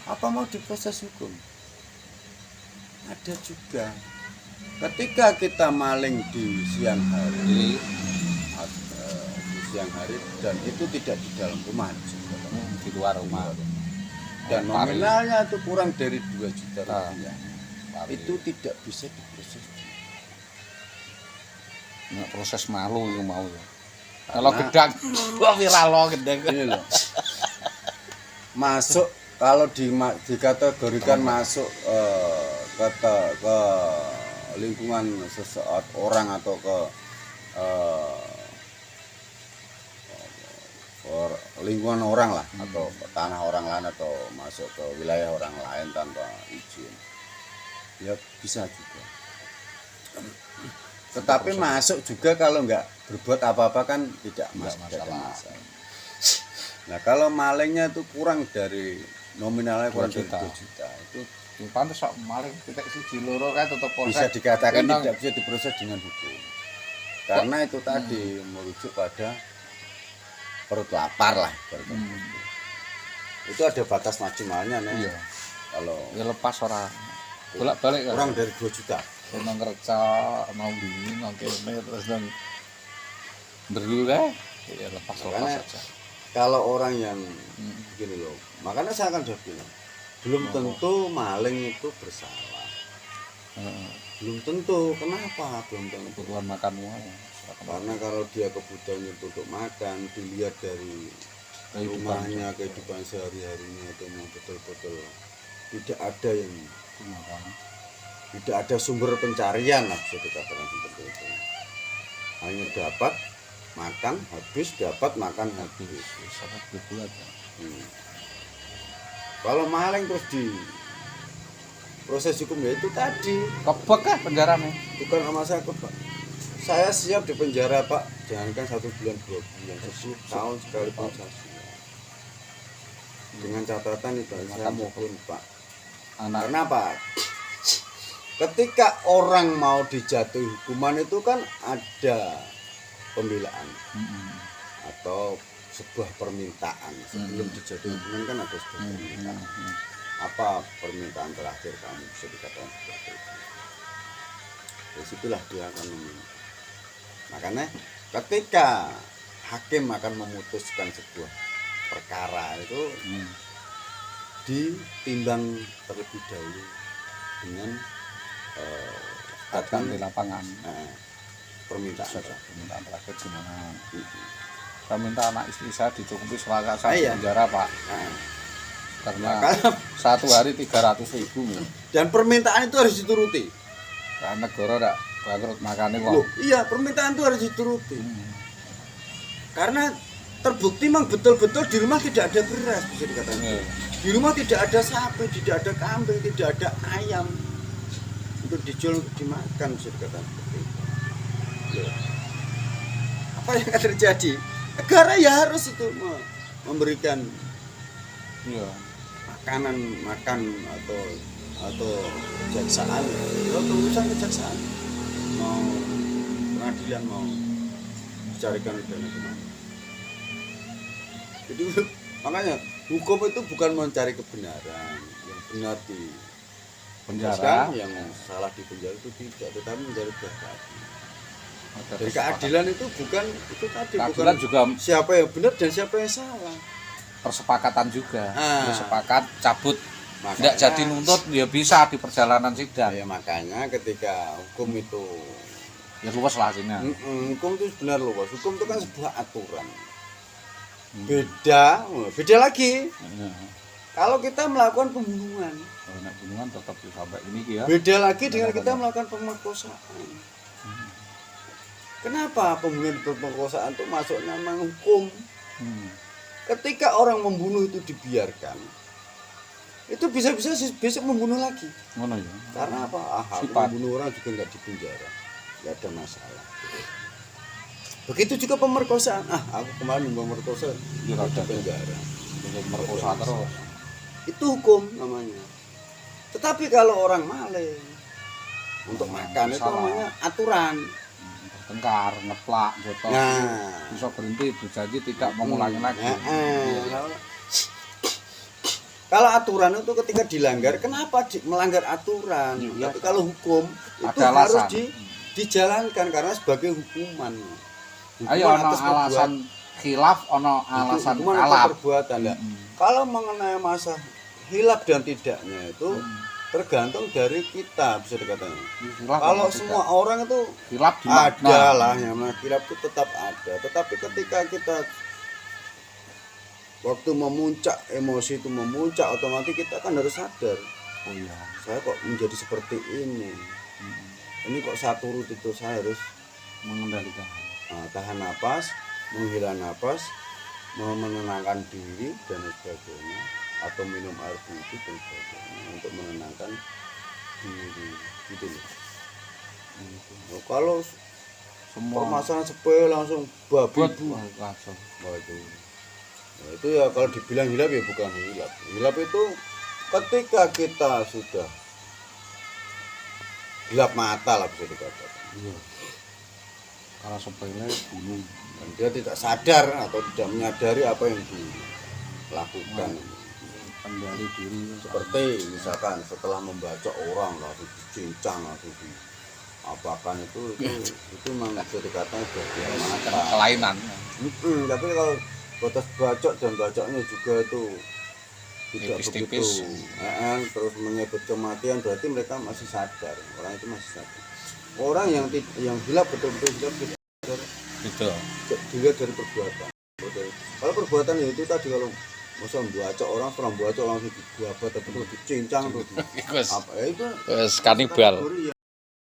Apa mau diproses hukum? Ada juga. Ketika kita maling di siang hari, dan itu tidak di dalam rumah, di luar rumah. Dan nominalnya itu kurang dari 2 juta rupiah. Itu tidak bisa diproses. Nggak proses malu yang mau ya. Kalau gedang, wah viral loh gedang. Ini loh. Masuk kalau dikategorikan masuk ke lingkungan seseorang atau ke lingkungan orang lah, atau ke tanah orang lain, atau masuk ke wilayah orang lain tanpa izin, ya bisa juga. Tetapi masuk juga kalau nggak berbuat apa-apa kan tidak masalah. Nah kalau malingnya itu kurang dari nominalnya kurang dari 2 juta itu pantes sok maling kita siji loro kan tetap bisa dikatakan tidak bisa diproses dengan hukum. Karena itu tadi merujuk pada perut lapar lah. Itu ada batas maksimalnya nih. Iya. Kalau ya lepas orang bolak-balik kan. Kurang dari 2 juta. Senang kerja, mau dingin, mau kene terus dan berdua ya lepas saja. Kalau orang yang begini loh, makanya saya akan jawab bilang, belum tentu maling itu bersalah. Belum tentu. Kenapa? Belum tentu. Kebutuhan makan uang. Karena kalau dia kebutuhannya untuk makan, dilihat dari rumahnya, kehidupan sehari-harinya itu mau betul-betul tidak ada yang makan. Tidak ada sumber pencarian lah, bisa dikatakan seperti itu. Hanya dapat makan habis, dapat makan habis. Sangat berbuat. Kalau maling terus di proses hukum ya itu tadi. Kebek kan penjara nih? Bukan sama saya kebek. Saya siap di penjara Pak. Jangankan 1 bulan 2 bulan, 10 tahun sekalipun saya siap. Dengan catatan itu saya mohon Pak. Karena Pak, ketika orang mau dijatuhi hukuman itu kan ada pembelaan atau sebuah permintaan. Sebelum dijatuhi hukuman kan ada sebuah permintaan. Apa permintaan terakhir kamu, bisa dikatakan seperti itu. Disitulah dia akan meminta. Makanya ketika hakim akan memutuskan sebuah perkara itu ditimbang terlebih dahulu dengan datang di lapangan. Permintaan terakhir gimana? Saya minta anak istri saya dicukupi selama saya penjara Pak. Karena satu hari 300.000. Dan permintaan itu harus dituruti. Karena negara tidak bangkrut makannya kok. Iya, permintaan itu harus dituruti. Karena terbukti memang betul-betul di rumah tidak ada beras, bisa dikatakan. Di rumah tidak ada sapi, tidak ada kambing, tidak ada ayam untuk dijual, untuk dimakan, bisa dikatakan seperti itu. Apa yang akan terjadi? Negara ya harus itu memberikan makan atau kejaksaan, kalau urusan kejaksaan mau pengadilan mau dicarikan dana kemana. Jadi makanya hukum itu bukan mencari kebenaran, yang benar di penjara, yang salah di penjara itu tidak, tetapi mencari keadilan. Jadi keadilan itu bukan itu tadi, bukan juga siapa yang benar dan siapa yang salah. Persepakatan juga. Sepakat cabut tidak jadi nuntut ya bisa di perjalanan sidang. Ya makanya ketika hukum itu ya luas lah sini. Hukum itu benar luas. Hukum itu kan sebuah aturan. Beda lagi. Kalau kita melakukan pembunuhan. Pembunuhan tetap sampai ini ya. Beda lagi dengan kita melakukan pemerkosaan. Kenapa pembunuhan pemerkosaan itu masuknya memang hukum? Ketika orang membunuh itu dibiarkan, itu bisa-bisa besok membunuh lagi. Mana ya? Karena apa? Membunuh orang juga nggak dipenjara, nggak ada masalah. Begitu juga pemerkosaan. Aku kemarin pemerkosa ya ada penjara. Pemerkosa terus. Itu hukum namanya. Tetapi kalau orang maling untuk makan itu namanya aturan. Tengkar, ngeplak, botol, bisa berhenti, berjanji tidak mengulangi lagi. Kalau aturan itu ketika dilanggar, kenapa melanggar aturan? Ya, tapi kalau hukum itu ada harus alasan. dijalankan karena sebagai hukuman. Ayo ono alasan khilaf, ono alasan hukuman kalap. atau perbuatan ya. Kalau mengenai masa hilaf dan tidaknya itu tergantung dari kita, bisa dikatakan. Kalau semua orang itu khilaf ada lah, yang namanya khilaf itu tetap ada. Tetapi ketika kita waktu memuncak, emosi itu memuncak, otomatis kita kan harus sadar. Oh iya, Saya kok menjadi seperti ini. Ini kok saya turut itu, saya harus mengendalikan. tahan napas, menghela napas, menenangkan diri dan sebagainya, atau minum air putih dan sebagainya untuk menenangkan diri, gitu loh. Nah, kalau Semua permasalahan sepele langsung babi langsung. Nah, itu ya kalau dibilang hilaf ya bukan hilaf. Hilaf itu ketika kita sudah gelap mata lah, bisa dikatakan. Kalau sepele bingung. Dan dia tidak sadar atau tidak menyadari apa yang dilakukan. Kendali diri. Seperti misalkan setelah membaca orang langsung dicincang, langsung diapakan itu memang bisa dikatakan sudah mata. Kelainan. Tapi kalau batas bacok dan bacoknya juga itu tidak begitu terus menyebut kematian, berarti mereka masih sadar. Orang itu masih sadar. Orang yang hilaf betul-betul hilaf sadar Gitu. dilihat dari perbuatan. Kalau perbuatan ya itu tadi, kalau masa membaca orang langsung dibabat atau dicincang terus apa ya itu Kanibal.